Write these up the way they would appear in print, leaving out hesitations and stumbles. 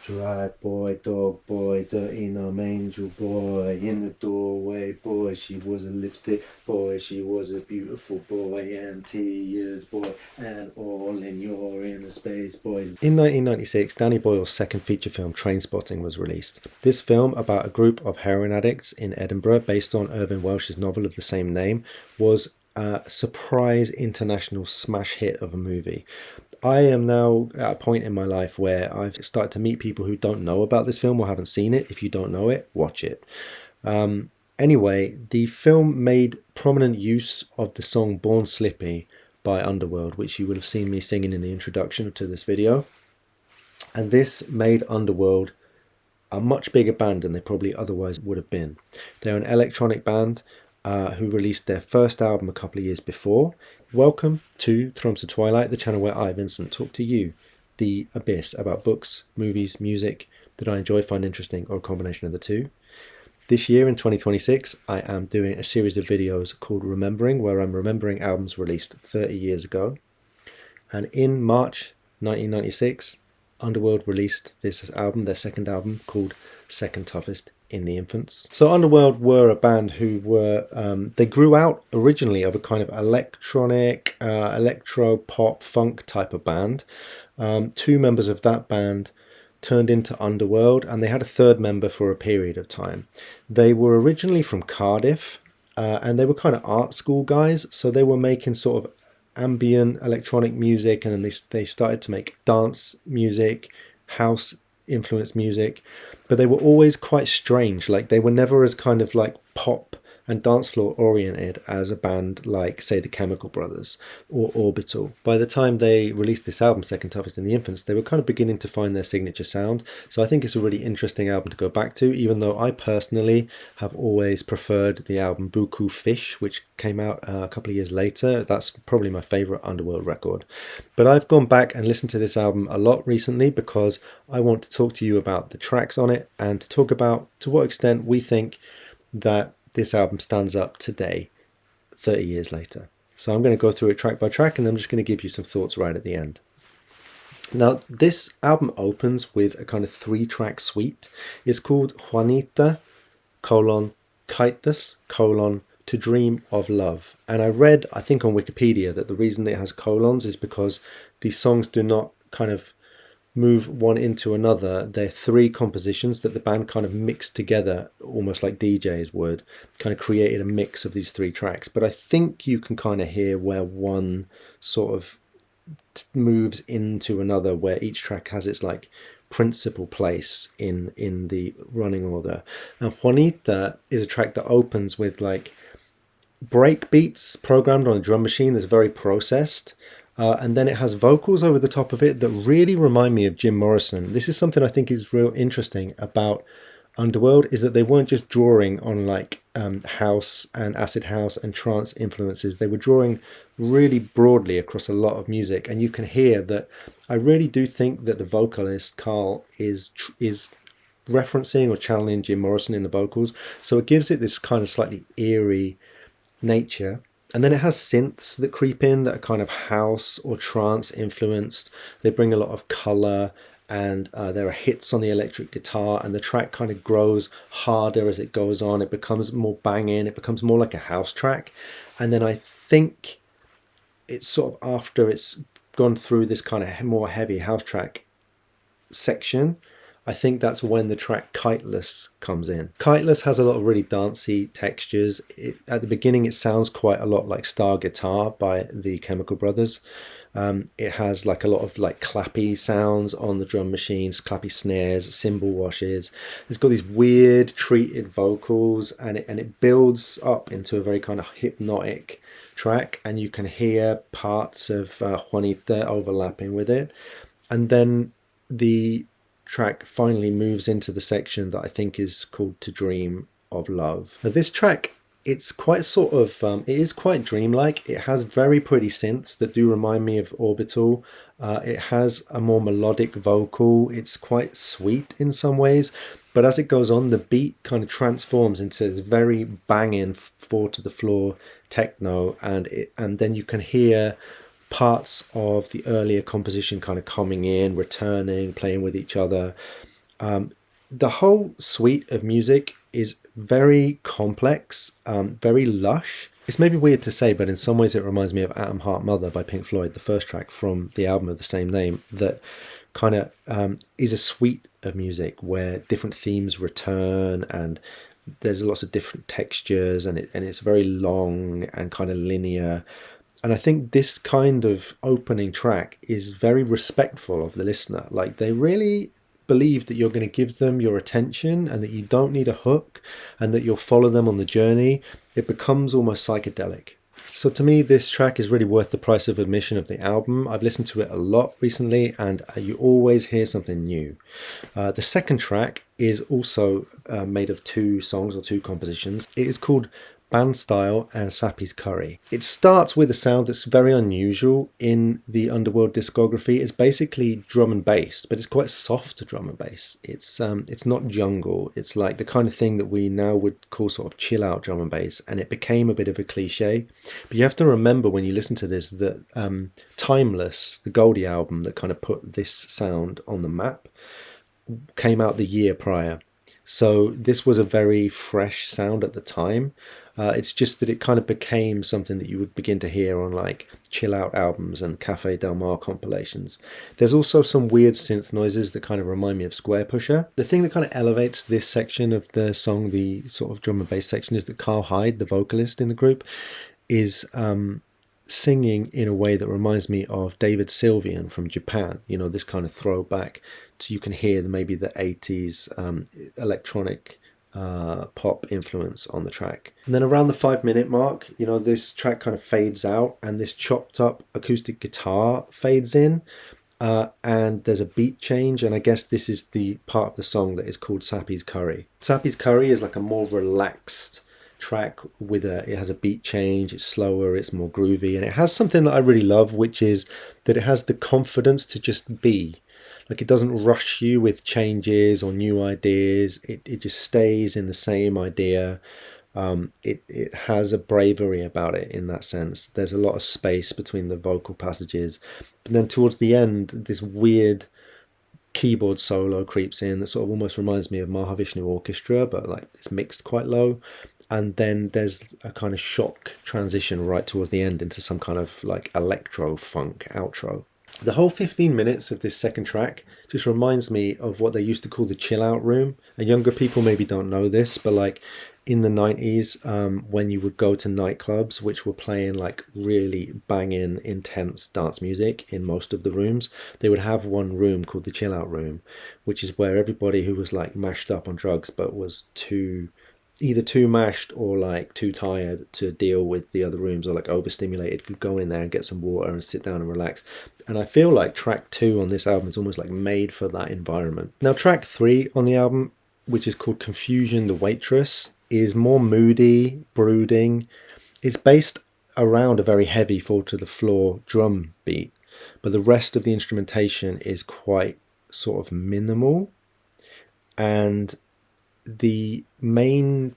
Right boy, dog boy, dirty numb angel boy, in the doorway boy, she was a lipstick boy, she was a beautiful boy, and tears boy, and all in your inner space boy. In 1996, Danny Boyle's second feature film, Trainspotting, was released. This film, about a group of heroin addicts in Edinburgh, based on Irving Welsh's novel of the same name, was a surprise international smash hit of a movie. I am now at a point in my life where I've started to meet people who don't know about this film or haven't seen it. If you don't know it, watch it. Anyway, the film made prominent use of the song Born Slippy by Underworld, which you would have seen me singing in the introduction to this video. And this made Underworld a much bigger band than they probably otherwise would have been. They're an electronic band who released their first album a couple of years before. Welcome to Tromsø Twilight, the channel where I, Vincent, talk to you, the abyss, about books, movies, music that I enjoy, find interesting, or a combination of the two. This year in 2026, I am doing a series of videos called Remembering, where I'm remembering albums released 30 years ago. And in March 1996, Underworld released this album, their second album, called Second Toughest in the Infants. So Underworld were a band who were, they grew out originally of a kind of electronic, electro pop funk type of band. Two members of that band turned into Underworld, and they had a third member for a period of time. They were originally from Cardiff, and they were kind of art school guys, so they were making sort of ambient electronic music, and then they started to make dance music, house influenced music, but they were always quite strange. Like, they were never as kind of like pop and dance floor oriented as a band like, say, the Chemical Brothers or Orbital. By the time they released this album, Second Toughest in the Infants, they were kind of beginning to find their signature sound. So I think it's a really interesting album to go back to, even though I personally have always preferred the album Buku Fish, which came out a couple of years later. That's probably my favorite Underworld record. But I've gone back and listened to this album a lot recently because I want to talk to you about the tracks on it and to talk about to what extent we think that this album stands up today, 30 years later. So I'm going to go through it track by track, and I'm just going to give you some thoughts right at the end. Now, this album opens with a kind of 3-track suite. It's called Juanita, Kaitless, To Dream of Love. And I read, I think on Wikipedia, that the reason it has colons is because these songs do not kind of move one into another. They're 3 compositions that the band kind of mixed together, almost like DJs would, kind of created a mix of these 3 tracks. But I think you can kind of hear where one sort of moves into another, where each track has its like principal place in the running order. And Juanita is a track that opens with like break beats programmed on a drum machine that's very processed. And then it has vocals over the top of it that really remind me of Jim Morrison. This is something I think is real interesting about Underworld, is that they weren't just drawing on like house and acid house and trance influences. They were drawing really broadly across a lot of music. And you can hear that I really do think that the vocalist, Carl, is referencing or channeling Jim Morrison in the vocals. So it gives it this kind of slightly eerie nature. And then it has synths that creep in that are kind of house or trance influenced. They bring a lot of color, and there are hits on the electric guitar, and the track kind of grows harder as it goes on. It becomes more banging. It becomes more like a house track. And then I think it's sort of after it's gone through this kind of more heavy house track section, I think that's when the track Kiteless comes in. Kiteless has a lot of really dancey textures. At the beginning, it sounds quite a lot like Star Guitar by the Chemical Brothers. It has like a lot of like clappy sounds on the drum machines, clappy snares, cymbal washes. It's got these weird treated vocals, and it builds up into a very kind of hypnotic track, and you can hear parts of Juanita overlapping with it. And then the track finally moves into the section that I think is called To Dream of Love. Now, this track, it's quite sort of, it is quite dreamlike. It has very pretty synths that do remind me of Orbital. It has a more melodic vocal. It's quite sweet in some ways, but as it goes on, the beat kind of transforms into this very banging 4 to the floor techno, and then you can hear parts of the earlier composition kind of coming in, returning, playing with each other. The whole suite of music is very complex, very lush. It's maybe weird to say, but in some ways it reminds me of Atom Heart Mother by Pink Floyd, the first track from the album of the same name, that kind of is a suite of music where different themes return, and there's lots of different textures, and it's very long and kind of linear. And I think this kind of opening track is very respectful of the listener. Like, they really believe that you're going to give them your attention and that you don't need a hook and that you'll follow them on the journey. It becomes almost psychedelic. So to me, this track is really worth the price of admission of the album. I've listened to it a lot recently, and you always hear something new. The second track is also made of two songs or two compositions. It is called Band Style and Sappy's Curry. It starts with a sound that's very unusual in the Underworld discography. It's basically drum and bass, but it's quite soft drum and bass. It's not jungle. It's like the kind of thing that we now would call sort of chill out drum and bass, and it became a bit of a cliche. But you have to remember when you listen to this that Timeless, the Goldie album that kind of put this sound on the map, came out the year prior. So this was a very fresh sound at the time. It's just that it kind of became something that you would begin to hear on like chill out albums and Cafe Del Mar compilations. There's also some weird synth noises that kind of remind me of Square Pusher. The thing that kind of elevates this section of the song, the sort of drum and bass section, is that Carl Hyde, the vocalist in the group, is singing in a way that reminds me of David Sylvian from Japan. You know, this kind of throwback to, you can hear maybe the 80s electronic pop influence on the track. And then around the 5 minute mark, you know, this track kind of fades out and this chopped up acoustic guitar fades in. And there's a beat change, and I guess this is the part of the song that is called Sappy's Curry. Sappy's Curry is like a more relaxed track with it has a beat change, it's slower, it's more groovy, and it has something that I really love, which is that it has the confidence to just be. Like, it doesn't rush you with changes or new ideas. It just stays in the same idea. It has a bravery about it in that sense. There's a lot of space between the vocal passages. But then towards the end, this weird keyboard solo creeps in that sort of almost reminds me of Mahavishnu Orchestra, but like it's mixed quite low. And then there's a kind of shock transition right towards the end into some kind of like electro funk outro. The whole 15 minutes of this second track just reminds me of what they used to call the chill out room. And younger people maybe don't know this, but like in the 90s, when you would go to nightclubs which were playing like really banging intense dance music in most of the rooms, they would have one room called the chill out room, which is where everybody who was like mashed up on drugs but was either too mashed or like too tired to deal with the other rooms, or like overstimulated, could go in there and get some water and sit down and relax. And I feel like track 2 on this album is almost like made for that environment. Now track 3 on the album, which is called Confusion the Waitress, is more moody, brooding. It's based around a very heavy fall to the floor drum beat, but the rest of the instrumentation is quite sort of minimal, and the main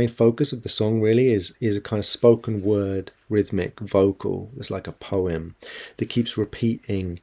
focus of the song really is a kind of spoken word rhythmic vocal. It's like a poem that keeps repeating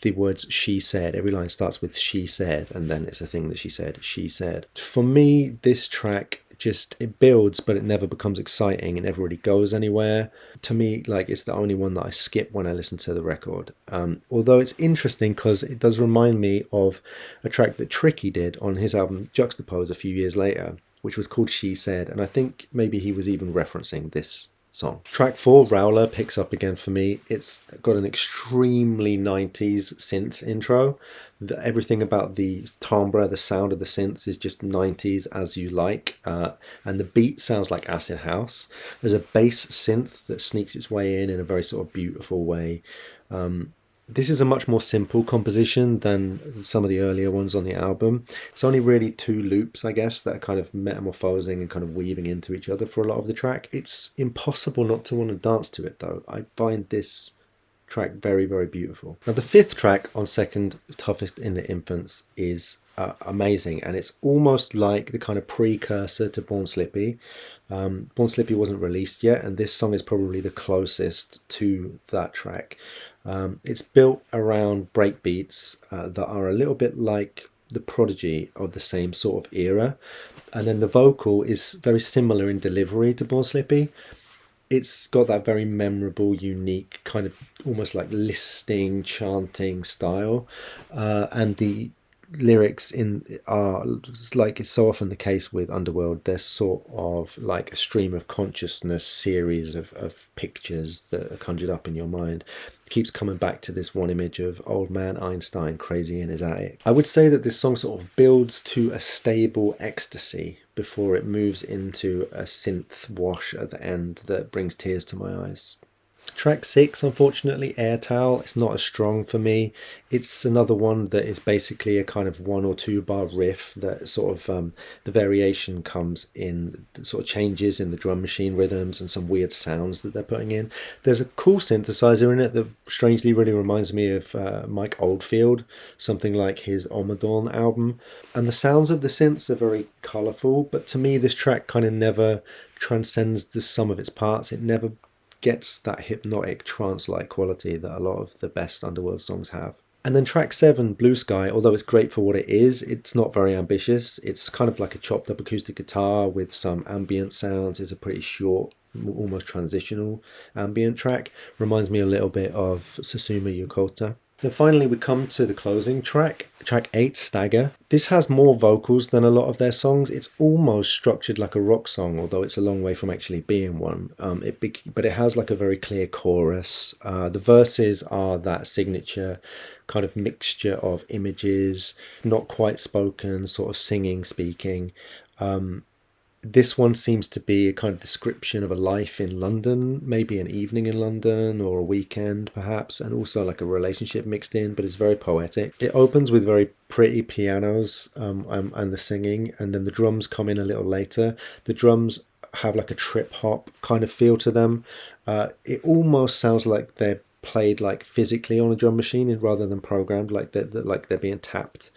the words she said. Every line starts with she said, and then it's a thing that she said. For me, this track just, it builds, but it never becomes exciting. It never really goes anywhere. To me, like, it's the only one that I skip when I listen to the record. Although it's interesting because it does remind me of a track that Tricky did on his album Juxtapose a few years later, which was called She Said, and I think maybe he was even referencing this song. Track 4, Rowler, picks up again for me. It's got an extremely 90s synth intro. Everything about the timbre, the sound of the synths is just 90s as you like, and the beat sounds like acid house. There's a bass synth that sneaks its way in a very sort of beautiful way. This is a much more simple composition than some of the earlier ones on the album. It's only really 2 loops, I guess, that are kind of metamorphosing and kind of weaving into each other for a lot of the track. It's impossible not to want to dance to it, though. I find this track very, very beautiful. Now, the 5th track on Second Toughest in the Infants is amazing, and it's almost like the kind of precursor to Born Slippy. Born Slippy wasn't released yet, and this song is probably the closest to that track. It's built around breakbeats that are a little bit like The Prodigy of the same sort of era. And then the vocal is very similar in delivery to Born Slippy. It's got that very memorable, unique kind of almost like listing, chanting style, and the lyrics in are like it's so often the case with Underworld. They're sort of like a stream of consciousness series of pictures that are conjured up in your mind. It keeps coming back to this one image of old man Einstein crazy in his attic. I would say that this song sort of builds to a stable ecstasy before it moves into a synth wash at the end that brings tears to my eyes. Track 6, unfortunately, Air Towel, it's not as strong for me. It's another one that is basically a kind of 1 or 2 bar riff that sort of, the variation comes in, sort of changes in the drum machine rhythms and some weird sounds that they're putting in. There's a cool synthesizer in it that strangely really reminds me of Mike Oldfield, something like his Omadorn album. And the sounds of the synths are very colourful, but to me this track kind of never transcends the sum of its parts. It never gets that hypnotic trance-like quality that a lot of the best Underworld songs have. And then track 7, Blue Sky, although it's great for what it is, it's not very ambitious. It's kind of like a chopped up acoustic guitar with some ambient sounds. It's a pretty short, almost transitional ambient track. Reminds me a little bit of Susumu Yokota. Then finally we come to the closing track, track 8, Stagger. This has more vocals than a lot of their songs. It's almost structured like a rock song, although it's a long way from actually being one. But it has like a very clear chorus. The verses are that signature kind of mixture of images, not quite spoken, sort of singing, speaking. This one seems to be a kind of description of a life in London, maybe an evening in London or a weekend perhaps, and also like a relationship mixed in, but it's very poetic. It opens with very pretty pianos and the singing, and then the drums come in a little later. The drums have like a trip hop kind of feel to them. It almost sounds like they're played like physically on a drum machine rather than programmed, like they're being tapped.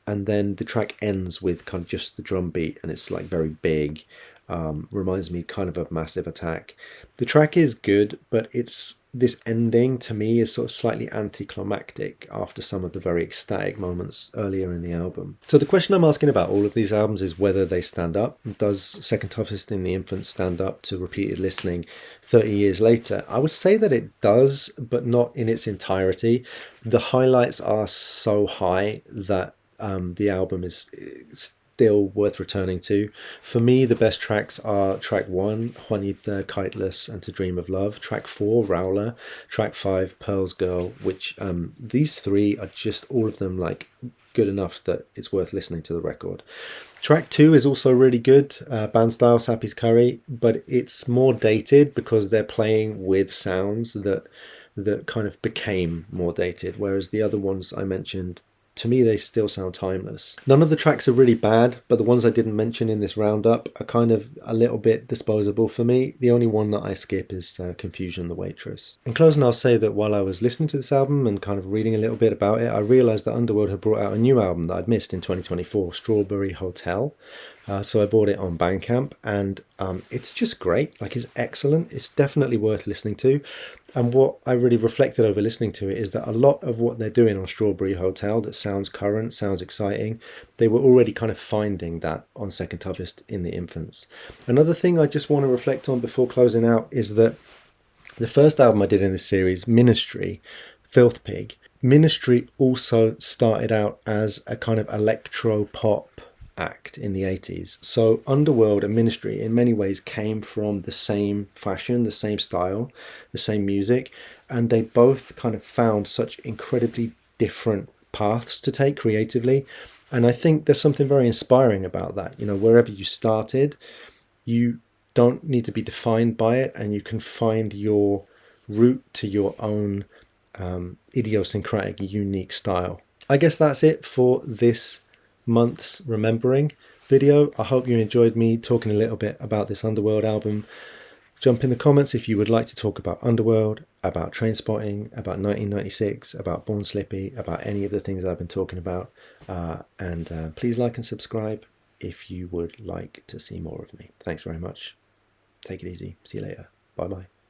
And then the track ends with kind of just the drum beat, and it's like very big. Reminds me kind of a Massive Attack. The track is good, but it's this ending to me is sort of slightly anticlimactic after some of the very ecstatic moments earlier in the album. So the question I'm asking about all of these albums is whether they stand up. Does Second Toughest in the Infants stand up to repeated listening 30 years later? I would say that it does, but not in its entirety. The highlights are so high that the album is still worth returning to. For me, the best tracks are track 1, Juanita, Kiteless, and To Dream of Love. Track 4, Rowler. Track 5, Pearl's Girl, which these 3 are just all of them like good enough that it's worth listening to the record. Track 2 is also really good, band style, Sappy's Curry, but it's more dated because they're playing with sounds that kind of became more dated, whereas the other ones I mentioned, to me, they still sound timeless. None of the tracks are really bad, but the ones I didn't mention in this roundup are kind of a little bit disposable for me. The only one that I skip is Confusion the Waitress. In closing, I'll say that while I was listening to this album and kind of reading a little bit about it, I realised that Underworld had brought out a new album that I'd missed in 2024, Strawberry Hotel. So I bought it on Bandcamp, and it's just great. Like, it's excellent. It's definitely worth listening to. And what I really reflected over listening to it is that a lot of what they're doing on Strawberry Hotel that sounds current, sounds exciting, they were already kind of finding that on Second Toughest in the Infants. Another thing I just want to reflect on before closing out is that the first album I did in this series, Ministry, Filth Pig, Ministry also started out as a kind of electro-pop act in the 80s. So Underworld and Ministry in many ways came from the same fashion, the same style, the same music, and they both kind of found such incredibly different paths to take creatively. And I think there's something very inspiring about that. You know, wherever you started, you don't need to be defined by it, and you can find your route to your own idiosyncratic, unique style. I guess that's it for this month's Remembering video. I hope you enjoyed me talking a little bit about this Underworld album. Jump in the comments if you would like to talk about Underworld, about Trainspotting, about 1996, about Born Slippy, about any of the things I've been talking about. And please like and subscribe if you would like to see more of me. Thanks very much. Take it easy. See you later. Bye bye.